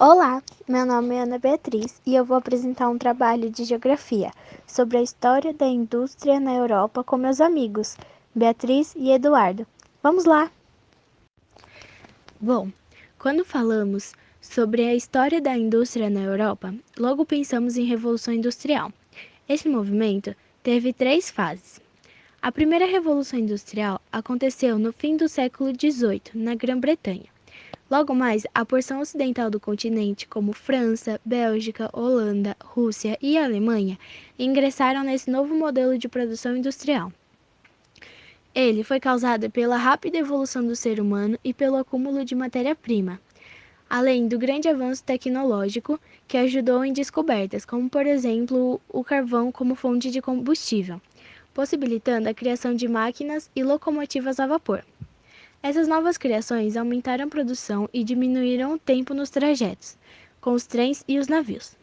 Olá, meu nome é Ana Beatriz e eu vou apresentar um trabalho de geografia sobre a história da indústria na Europa com meus amigos, Beatriz e Eduardo. Vamos lá! Bom, quando falamos sobre a história da indústria na Europa, logo pensamos em Revolução Industrial. Esse movimento teve 3 fases. A primeira Revolução Industrial aconteceu no fim do século XVIII, na Grã-Bretanha. Logo mais, a porção ocidental do continente, como França, Bélgica, Holanda, Rússia e Alemanha, ingressaram nesse novo modelo de produção industrial. Ele foi causado pela rápida evolução do ser humano e pelo acúmulo de matéria-prima, além do grande avanço tecnológico que ajudou em descobertas, como por exemplo o carvão como fonte de combustível, possibilitando a criação de máquinas e locomotivas a vapor. Essas novas criações aumentaram a produção e diminuíram o tempo nos trajetos, com os trens e os navios.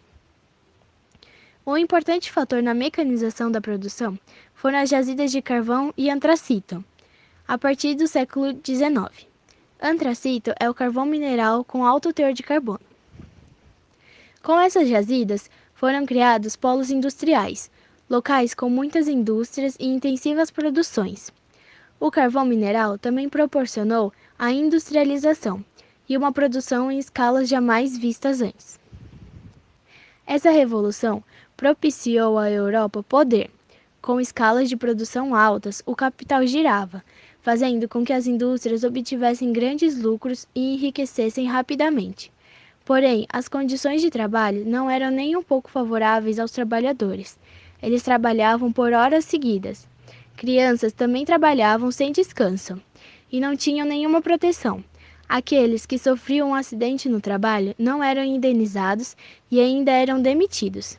Um importante fator na mecanização da produção foram as jazidas de carvão e antracito, a partir do século XIX. Antracito é o carvão mineral com alto teor de carbono. Com essas jazidas, foram criados polos industriais, locais com muitas indústrias e intensivas produções. O carvão mineral também proporcionou a industrialização e uma produção em escalas jamais vistas antes. Essa revolução propiciou à Europa poder. Com escalas de produção altas, o capital girava, fazendo com que as indústrias obtivessem grandes lucros e enriquecessem rapidamente. Porém, as condições de trabalho não eram nem um pouco favoráveis aos trabalhadores. Eles trabalhavam por horas seguidas. Crianças também trabalhavam sem descanso e não tinham nenhuma proteção. Aqueles que sofriam um acidente no trabalho não eram indenizados e ainda eram demitidos.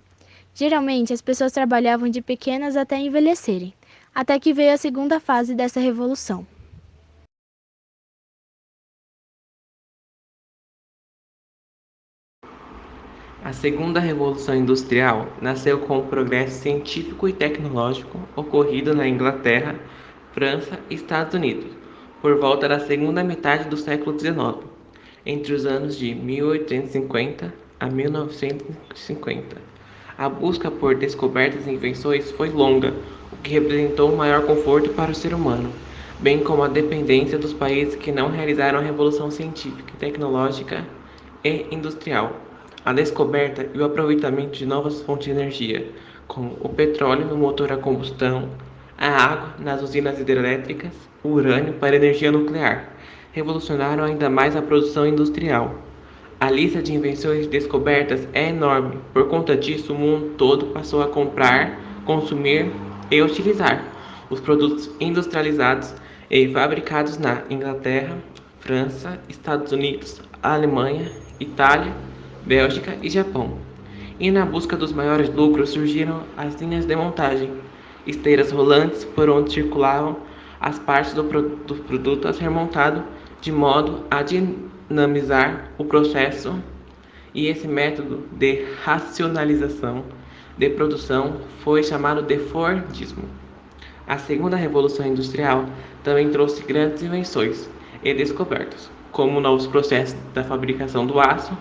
Geralmente, as pessoas trabalhavam de pequenas até envelhecerem, até que veio a segunda fase dessa revolução. A segunda Revolução Industrial nasceu com o progresso científico e tecnológico ocorrido na Inglaterra, França e Estados Unidos, por volta da segunda metade do século XIX, entre os anos de 1850 a 1950. A busca por descobertas e invenções foi longa, o que representou um maior conforto para o ser humano, bem como a dependência dos países que não realizaram a revolução científica, tecnológica e industrial. A descoberta e o aproveitamento de novas fontes de energia, como o petróleo no motor a combustão, a água nas usinas hidrelétricas, o urânio para energia nuclear, revolucionaram ainda mais a produção industrial. A lista de invenções e descobertas é enorme, por conta disso o mundo todo passou a comprar, consumir e utilizar os produtos industrializados e fabricados na Inglaterra, França, Estados Unidos, Alemanha, Itália, Bélgica e Japão. E na busca dos maiores lucros surgiram as linhas de montagem, esteiras rolantes por onde circulavam as partes do produto a ser montado de modo a dinamizar o processo, e esse método de racionalização de produção foi chamado de Fordismo. A segunda Revolução Industrial também trouxe grandes invenções e descobertas, como novos processos da fabricação do aço,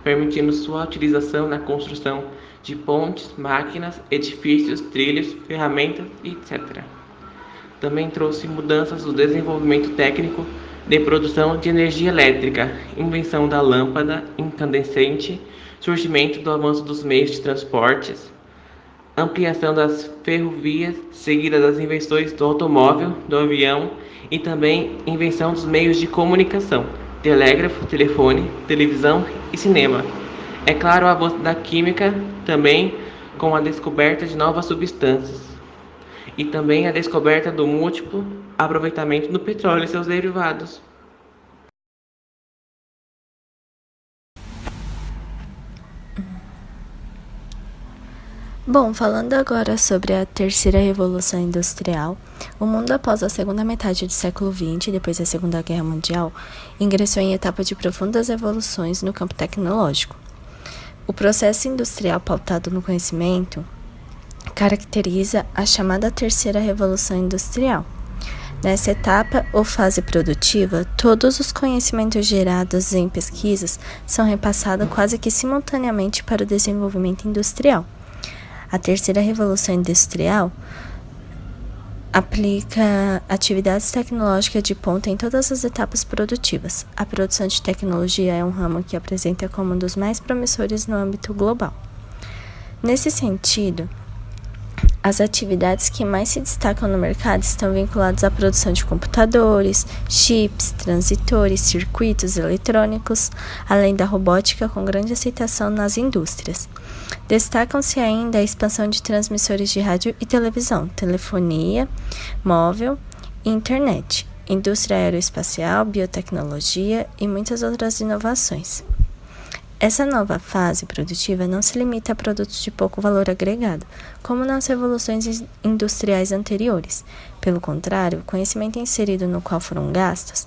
permitindo sua utilização na construção de pontes, máquinas, edifícios, trilhos, ferramentas, etc. Também trouxe mudanças no desenvolvimento técnico de produção de energia elétrica, invenção da lâmpada incandescente, surgimento do avanço dos meios de transportes, ampliação das ferrovias, seguida das invenções do automóvel, do avião e também invenção dos meios de comunicação, telégrafo, telefone, televisão e cinema. É claro, o avanço da química também, com a descoberta de novas substâncias e também a descoberta do múltiplo aproveitamento do petróleo e seus derivados. Bom, falando agora sobre a terceira revolução industrial, o mundo após a segunda metade do século XX, depois da Segunda Guerra Mundial, ingressou em etapa de profundas evoluções no campo tecnológico. O processo industrial pautado no conhecimento caracteriza a chamada terceira revolução industrial. Nessa etapa ou fase produtiva, todos os conhecimentos gerados em pesquisas são repassados quase que simultaneamente para o desenvolvimento industrial. A terceira revolução industrial aplica atividades tecnológicas de ponta em todas as etapas produtivas. A produção de tecnologia é um ramo que apresenta como um dos mais promissores no âmbito global. Nesse sentido, as atividades que mais se destacam no mercado estão vinculadas à produção de computadores, chips, transitores, circuitos eletrônicos, além da robótica com grande aceitação nas indústrias. Destacam-se ainda a expansão de transmissores de rádio e televisão, telefonia móvel e internet, indústria aeroespacial, biotecnologia e muitas outras inovações. Essa nova fase produtiva não se limita a produtos de pouco valor agregado, como nas revoluções industriais anteriores. Pelo contrário, o conhecimento inserido no qual foram gastos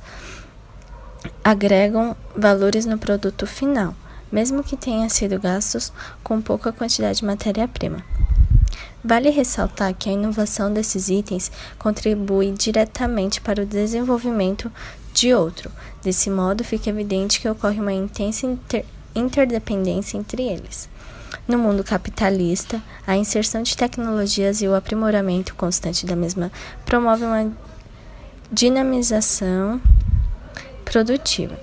agregam valores no produto final, mesmo que tenham sido gastos com pouca quantidade de matéria-prima. Vale ressaltar que a inovação desses itens contribui diretamente para o desenvolvimento de outro. Desse modo, fica evidente que ocorre uma intensa interdependência entre eles. No mundo capitalista, a inserção de tecnologias e o aprimoramento constante da mesma promove uma dinamização produtiva.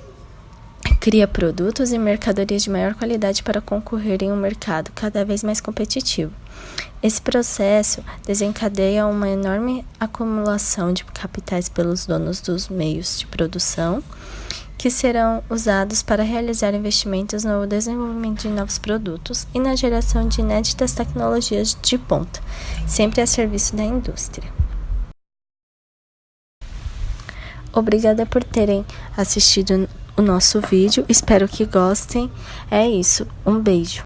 Cria produtos e mercadorias de maior qualidade para concorrer em um mercado cada vez mais competitivo. Esse processo desencadeia uma enorme acumulação de capitais pelos donos dos meios de produção, que serão usados para realizar investimentos no desenvolvimento de novos produtos e na geração de inéditas tecnologias de ponta, sempre a serviço da indústria. Obrigada por terem assistido o nosso vídeo, espero que gostem. É isso, um beijo.